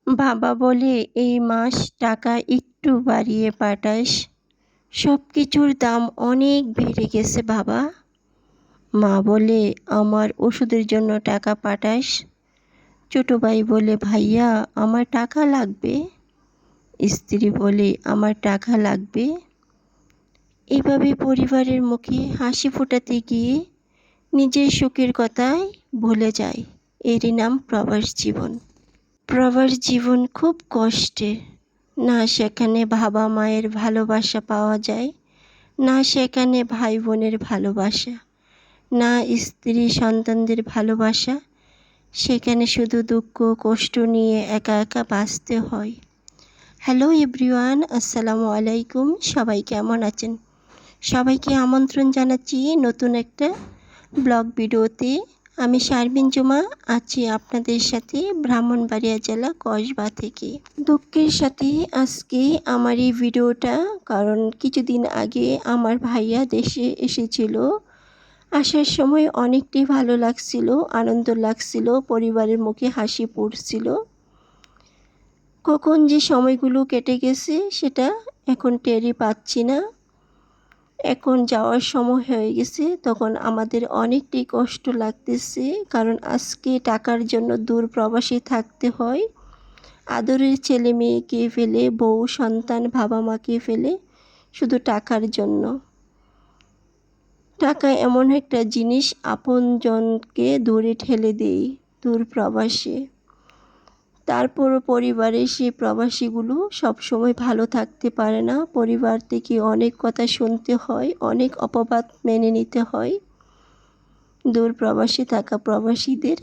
বাবা বলে, "এই মাস টাকা একটু বাড়িয়ে পাঠাস। সবকিছুর দাম অনেক বেড়ে গেছে বাবা।" মা বলে, "আমার ওষুধের জন্য টাকা পাঠাস।" ছোট ভাই বলে, "ভাইয়া, আমার টাকা লাগবে।" স্ত্রী বলে, "আমার টাকা লাগবে।" এভাবে পরিবারের মুখে হাসি ফোটাতে গিয়ে নিজের সুখের কথাই ভুলে যায়। এরই নাম প্রবাস জীবন। প্রবাস জীবন খুব কষ্টের। না সেখানে বাবা মায়ের ভালোবাসা পাওয়া যায়, না সেখানে ভাই বোনের ভালোবাসা, না স্ত্রী সন্তানদের ভালোবাসা। সেখানে শুধু দুঃখ কষ্ট নিয়ে একা একা বাঁচতে হয়। হ্যালো এভরিওয়ান, আসসালামু আলাইকুম। সবাই কেমন আছেন? সবাইকে আমন্ত্রণ জানাচ্ছি নতুন একটা ব্লগ ভিডিওতে। আমি শারমিন জুমা আছি আপনাদের সাথে ব্রাহ্মণবাড়িয়া জেলা কসবা থেকে। দুঃখের সাথে আজকে আমার এই ভিডিওটা, কারণ কিছুদিন আগে আমার ভাইয়া দেশে এসেছিল। আসার সময় অনেকটাই ভালো লাগছিল, আনন্দ লাগছিল, পরিবারের মুখে হাসি ফুটছিল। কখন যে সময়গুলো কেটে গেছে সেটা এখন টেরই পাচ্ছি না। এখন যাওয়ার সময় হয়ে গেছে, তখন আমাদের অনেকটাই কষ্ট লাগতেছে, কারণ আজকে টাকার জন্য দূর প্রবাসে থাকতে হয়। আদরের ছেলে মেয়েকে ফেলে, বউ সন্তান বাবা মাকে ফেলে, শুধু টাকার জন্য। টাকা এমন একটা জিনিস, আপনজনকে দূরে ঠেলে দেয় দূর প্রবাসে। তারপরও পরিবারের সেই প্রবাসীগুলো সবসময় ভালো থাকতে পারে না। পরিবার থেকে অনেক কথা শুনতে হয়, অনেক অপবাদ মেনে নিতে হয় দূর প্রবাসে থাকা প্রবাসীদের।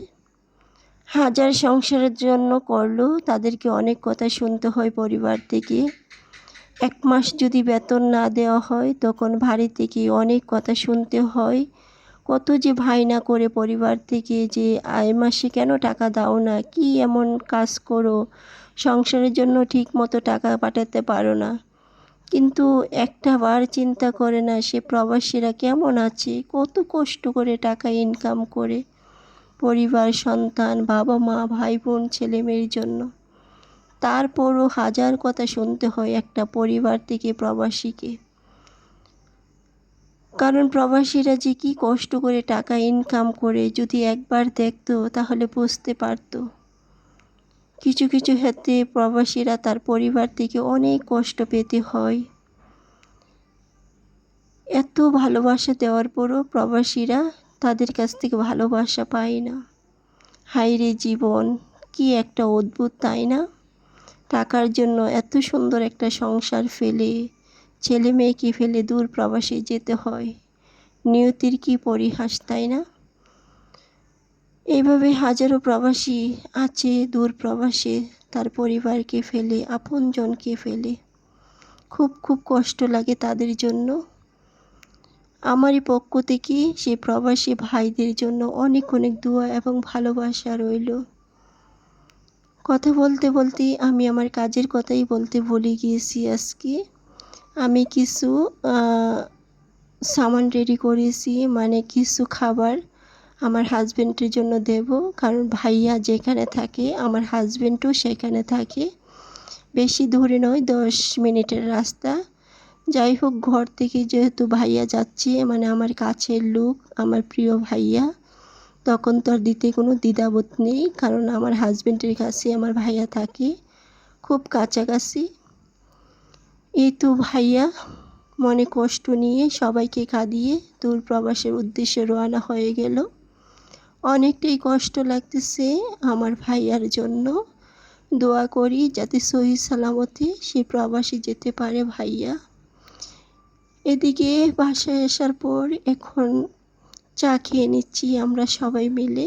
হাজার সংসারের জন্য করলেও তাদেরকে অনেক কথা শুনতে হয় পরিবার থেকে। 1 মাস যদি বেতন না দেওয়া হয় তখন বাড়ি থেকে অনেক কথা শুনতে হয়। কত যে বায়না করে পরিবার থেকে যে, "এই মাসে কেন টাকা দাও না? কি এমন কাজ করো? সংসারের জন্য ঠিক মতো টাকা পাঠাতে পারো না।" কিন্তু একটাবার চিন্তা করে না সে প্রবাসীরা কেমন আছে, কত কষ্ট করে টাকা ইনকাম করে পরিবার, সন্তান, বাবা মা, ভাই বোন, ছেলে মেয়ের জন্য। তারপরও হাজার কথা শুনতে হয় একটা পরিবার থেকে প্রবাসীকে। কারণ প্রবাসীরা যে কি কষ্ট করে টাকা ইনকাম করে যদি একবার দেখতো তাহলে বুঝতে পারতো। কিছু কিছু ক্ষেত্রে প্রবাসীরা তার পরিবার থেকে অনেক কষ্ট পেতে হয়। এত ভালোবাসা দেওয়ার পরও প্রবাসীরা তাদের কাছ থেকে ভালোবাসা পায় না। হায়রে জীবন, কি একটা অদ্ভুত, তাই না? টাকার জন্য এত সুন্দর একটা সংসার ফেলে, ছেলে মেয়েকে ফেলে দূর প্রবাসে যেতে হয়। নিয়তির কি পরিহাস, তাই না? এইভাবে হাজারো প্রবাসী আছে দূর প্রবাসে, তার পরিবারকে ফেলে, আপনজনকে ফেলে। খুব খুব কষ্ট লাগে তাদের জন্য। আমারই পক্ষ থেকে সেই প্রবাসী ভাইদের জন্য অনেক অনেক দোয়া এবং ভালোবাসা রইল। কথা বলতে বলতে আমি আমার কাজের কথাই বলতে ভুলে গিয়েছি আজকে। আমি কিছু সামান রেডি করেছি, মানে কিছু খাবার আমার হাজব্যান্ডের জন্য দেব। কারণ ভাইয়া যেখানে থাকে আমার হাজব্যান্ডও সেখানে থাকে। বেশি দূরে নয়, 10 মিনিটের রাস্তা। যাই হোক, ঘর থেকে যেহেতু ভাইয়া যাচ্ছে, মানে আমার কাছের লোক, আমার প্রিয় ভাইয়া, তখন তো আর দিতে কোনো দ্বিধাবোধ নেই, কারণ আমার হাজব্যান্ডের কাছে আমার ভাইয়া থাকে, খুব কাছাকাছি। এই তো ভাইয়া মনে কষ্ট নিয়ে সবাইকে কাঁদিয়ে দূর প্রবাসের উদ্দেশ্যে রওনা হয়ে গেল। অনেকটাই কষ্ট লাগতেছে আমার ভাইয়ার জন্য। দোয়া করি যাতে সহি সালামতে সে প্রবাসে যেতে পারে ভাইয়া। এদিকে বাসায় আসার পর এখন চা খেয়ে নিচ্ছি আমরা সবাই মিলে,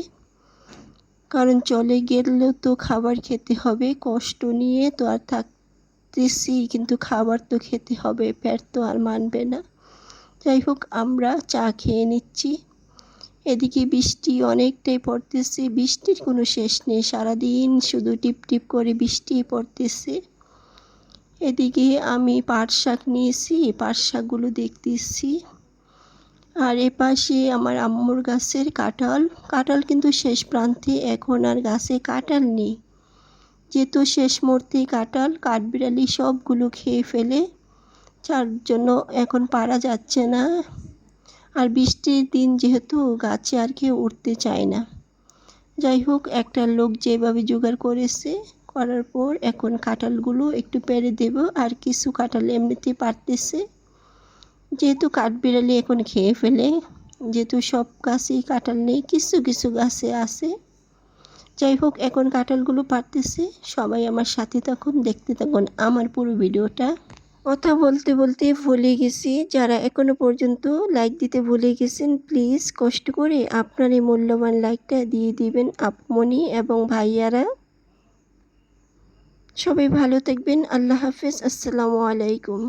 কারণ চলে গেলেও তো খাবার খেতে হবে। কষ্ট নিয়ে তো আর থাকতেছি, কিন্তু খাবার তো খেতে হবে, পেট তো আর মানবে না। যাই হোক, আমরা চা খেয়ে নিচ্ছি। এদিকে বৃষ্টি অনেকটাই পড়তেছে, বৃষ্টির কোনো শেষ নেই, সারাদিন শুধু টিপ টিপ করে বৃষ্টিই পড়তেছে। এদিকে আমি পাট শাক নিয়েছি, পাট শাকগুলো দেখতেছি। আর এপাশে আমার আম্মুর গাছের কাঁঠাল, কাঁঠাল কিন্তু শেষ প্রান্তে, এখন আর গাছে কাঁঠাল নেই। যেহেতু শেষ মুহূর্তে কাঁঠাল কাঠবিড়ালি সবগুলো খেয়ে ফেলে, যার জন্য এখন পারা যাচ্ছে না। আর বৃষ্টির দিন যেহেতু গাছে আর কেউ উঠতে চায় না। যাই হোক, একটা লোক যেভাবে জোগাড় করেছে, করার পর এখন কাঁঠালগুলো একটু পেড়ে দেব। আর কিছু কাঁঠাল এমনিতেই পারতেছে, যেহেতু কাঠবিড়ালি এখন খেয়ে ফেলে। যেহেতু সব গাছেই কাঁঠাল নেই, কিছু কিছু গাছে আছে। যাই হোক, এখন কাঁঠালগুলো পারতেছে। সবাই আমার সাথে থাকুন, দেখতে থাকুন আমার পুরো ভিডিওটা। কথা বলতে বলতে ভুলে গেছি, যারা এখনো পর্যন্ত লাইক দিতে ভুলে গেছেন, প্লিজ কষ্ট করে আপনার এই মূল্যবান লাইকটা দিয়ে দিবেন আপমনি এবং ভাইয়ারা। সবাই ভালো থাকবেন। আল্লাহ হাফেজ। আসসালামু আলাইকুম।